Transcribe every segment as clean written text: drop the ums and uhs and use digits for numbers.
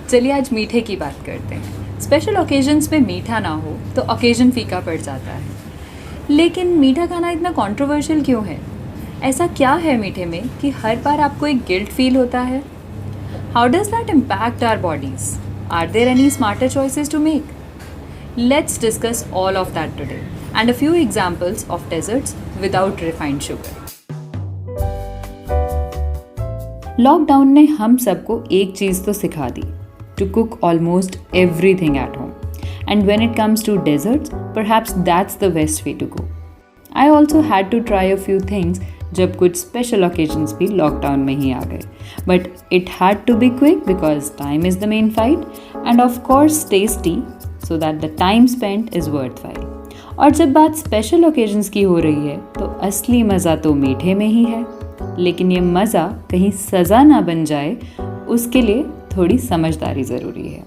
चलिए आज मीठे की बात करते हैं। स्पेशल ओकेजन्स में मीठा ना हो तो ओकेजन फीका पड़ जाता है। लेकिन मीठा खाना इतना कंट्रोवर्शियल क्यों है? ऐसा क्या है मीठे में कि हर बार आपको एक गिल्ट फील होता है? How does that impact our bodies? Are there any smarter choices to make? Let's discuss all of that today and a few examples of desserts without refined sugar. Lockdown ने हम सबको एक चीज़ तो सिखा दी, to cook almost everything at home. And when it comes to desserts, perhaps that's the best way to go. I also had to try a few things जब कुछ special occasions भी lockdown में ही आ गए. But it had to be quick because time is the main fight and of course tasty so that the time spent is worthwhile. और जब बात special occasions की हो रही है तो असली मज़ा तो मीठे में ही है. लेकिन ये मज़ा कहीं सज़ा ना बन जाए उसके लिए थोड़ी समझदारी ज़रूरी है।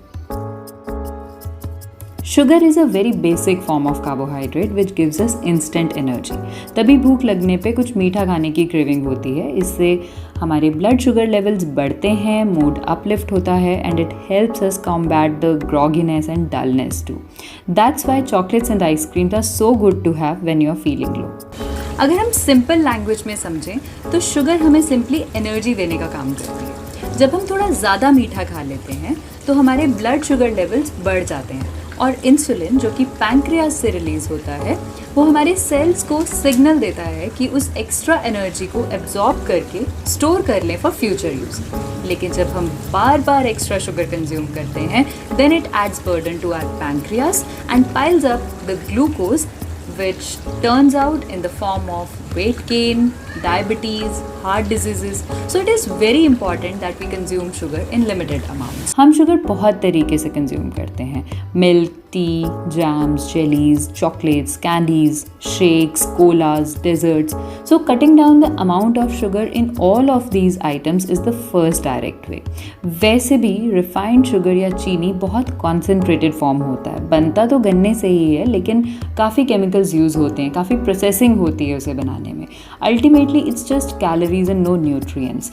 Sugar is a very basic form of carbohydrate which gives us instant energy. तभी भूख लगने पे कुछ मीठा खाने की क्रेविंग होती है। इससे हमारे ब्लड शुगर लेवल्स बढ़ते हैं, मूड अपलिफ्ट होता है and it helps us combat the grogginess and dullness too. That's why chocolates and ice creams are so good to have when you are feeling low. अगर हम सिंपल लैंग्वेज में समझें तो sugar हमें सिंपली एनर्जी देने का काम करती है। जब हम थोड़ा ज़्यादा मीठा खा लेते हैं तो हमारे ब्लड शुगर लेवल्स बढ़ जाते हैं और इंसुलिन जो कि पैंक्रियाज से रिलीज़ होता है वो हमारे सेल्स को सिग्नल देता है कि उस एक्स्ट्रा एनर्जी को एब्जॉर्ब करके स्टोर कर लें फॉर फ्यूचर यूज़। लेकिन जब हम बार बार एक्स्ट्रा शुगर कंज्यूम करते हैं then it adds burden to our pancreas and piles up the glucose which turns out in the form of weight gain, diabetes, heart diseases. So it is very important that we consume sugar in limited amounts. हम sugar बहुत तरीके से consume करते हैं। Milk, tea, jams, jellies, chocolates, candies, shakes, colas, desserts. So cutting down the amount of sugar in all of these items is the first direct way. वैसे भी refined sugar या चीनी बहुत कॉन्सेंट्रेटेड फॉर्म होता है। बनता तो गन्ने से ही है लेकिन काफ़ी केमिकल्स यूज़ होते हैं, काफ़ी प्रोसेसिंग होती है उसे बनाने में। Ultimately it's just calories and no nutrients.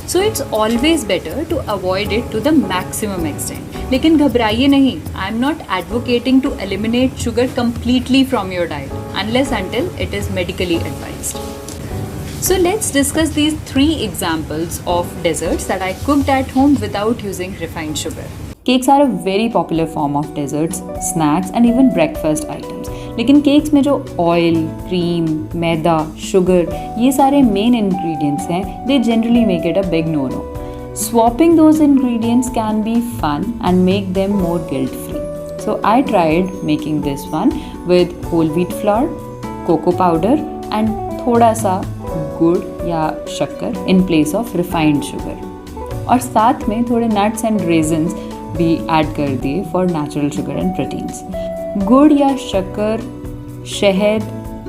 So it's always better to avoid it to the maximum extent. लेकिन घबराइए नहीं, I am not advocating to eliminate sugar completely from your diet unless until it is medically advised. So let's discuss these 3 examples of desserts that I cooked at home without using refined sugar. Cakes are a very popular form of desserts, snacks and even breakfast items. लेकिन cakes में जो oil, cream, मैदा, sugar ये सारे main ingredients हैं, they generally make it a big no-no. Swapping those ingredients can be fun and make them more guilt-free. So I tried making this one with whole wheat flour, cocoa powder and थोड़ा सा गुड़ या शक्कर in place of refined sugar. और साथ में थोड़े nuts and raisins भी ऐड कर दिए for natural sugar and proteins. गुड़ या शक्कर, शहद,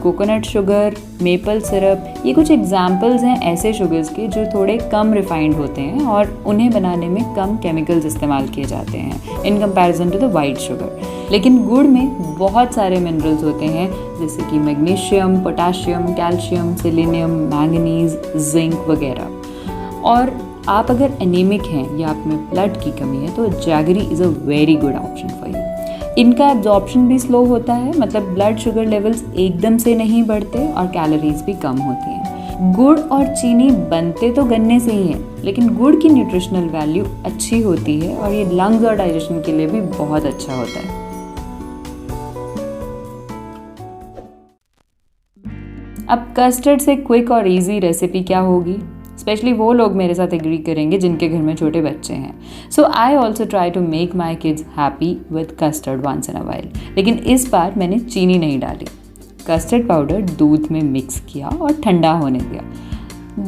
कोकोनट शुगर, मेपल सिरप ये कुछ एग्जाम्पल्स हैं ऐसे शुगर्स के जो थोड़े कम रिफाइंड होते हैं और उन्हें बनाने में कम केमिकल्स इस्तेमाल किए जाते हैं in comparison to the white sugar. लेकिन गुड़ में बहुत सारे मिनरल्स होते हैं जैसे कि magnesium, potassium, calcium, selenium, manganese, zinc वगैरह. और आप अगर एनीमिक हैं या आप में ब्लड की कमी है तो jaggery is a very good option for you. इनका एब्जॉर्प्शन भी स्लो होता है, मतलब ब्लड शुगर लेवल्स एकदम से नहीं बढ़ते और कैलोरीज भी कम होती हैं. गुड़ और चीनी बनते तो गन्ने से ही हैं लेकिन गुड़ की न्यूट्रिशनल वैल्यू अच्छी होती है और ये लंग्स और डाइजेशन के लिए भी बहुत अच्छा होता है. अब कस्टर्ड से क्विक और इजी रेसिपी क्या होगी? स्पेशली वो लोग मेरे साथ एग्री करेंगे जिनके घर में छोटे बच्चे हैं. So I also try to make my kids happy with custard once in a while. लेकिन इस बार मैंने चीनी नहीं डाली. कस्टर्ड पाउडर दूध में मिक्स किया और ठंडा होने दिया.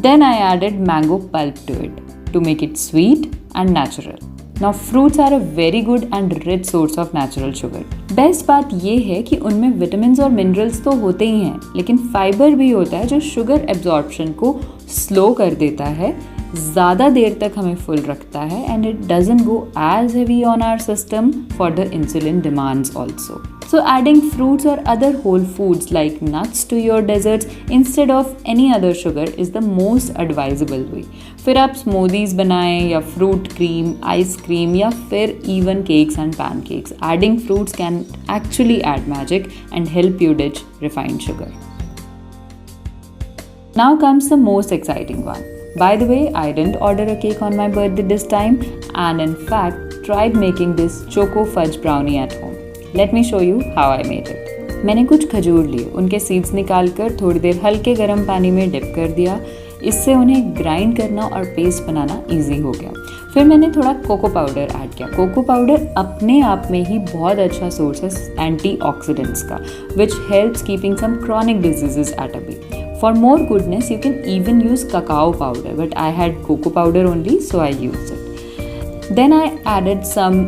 Then I added mango pulp to it to make it sweet and natural. Now fruits are a very good and rich source of natural sugar. Best बात ये है कि उनमें विटामिन्स और मिनरल्स तो होते ही हैं लेकिन फाइबर भी होता है जो शुगर एब्जॉर्प्शन को स्लो कर देता है ज़्यादा देर तक हमें फुल रखता है and it doesn't go as heavy on our system for the insulin demands also. So adding fruits or other whole foods like nuts to your desserts instead of any other sugar is the most advisable way. फिर आप smoothies बनाएं या fruit cream, ice cream या फिर even cakes and pancakes. Adding fruits can actually add magic and help you ditch refined sugar. Now comes the most exciting one. By the way, I didn't order a cake on my birthday this time and in fact tried making this choco fudge brownie at home. Let me show you how I made it. मैंने कुछ खजूर लिए, उनके seeds निकाल कर थोड़ी देर हल्के गर्म पानी में डिप कर दिया. इससे उन्हें ग्राइंड करना और पेस्ट बनाना इजी हो गया. फिर मैंने थोड़ा कोको पाउडर ऐड किया. कोको पाउडर अपने आप में ही बहुत अच्छा सोर्स है एंटीऑक्सीडेंट्स का, which helps keeping some chronic diseases at a bay. For more goodness, you can even use cacao powder, but I had cocoa powder only, so I used it. Then I added some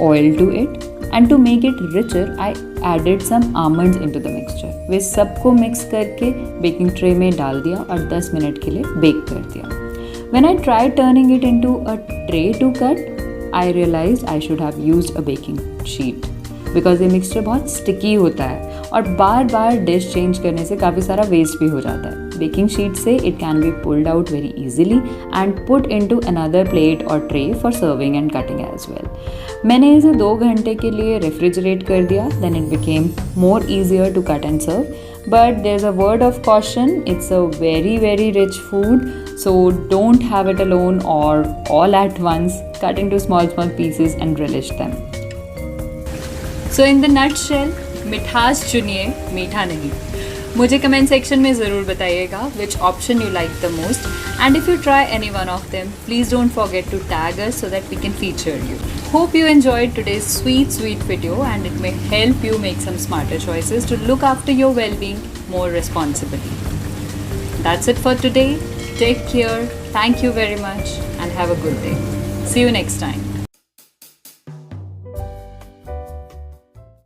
oil to it. And to make it richer, I added some almonds into the mixture. वे सबको mix करके baking tray में डाल दिया और 10 minute के लिए bake कर दिया. When I tried turning it into a tray to cut, I realized I should have used a baking sheet. Because ये मिक्सचर बहुत स्टिकी होता है और बार बार डिश चेंज करने से काफ़ी सारा वेस्ट भी हो जाता है. बेकिंग शीट से it can be pulled out very easily and put into another plate और tray for serving and cutting as well. मैंने इसे 2 घंटे के लिए रेफ्रिजरेट कर दिया. Then it became more easier to cut and serve. But there's a word of caution, it's a very very rich food, so don't have it alone or all at once. Cut into small pieces and relish them. So in the nutshell, मिठास चुनिए, मीठा नहीं. मुझे comment section में ज़रूर बताइएगा which option you like the most, and if you try any one of them, please don't forget to tag us so that we can feature you. Hope you enjoyed today's sweet video and it may help you make some smarter choices to look after your well-being more responsibly. That's it for today. Take care. Thank you very much and have a good day. See you next time.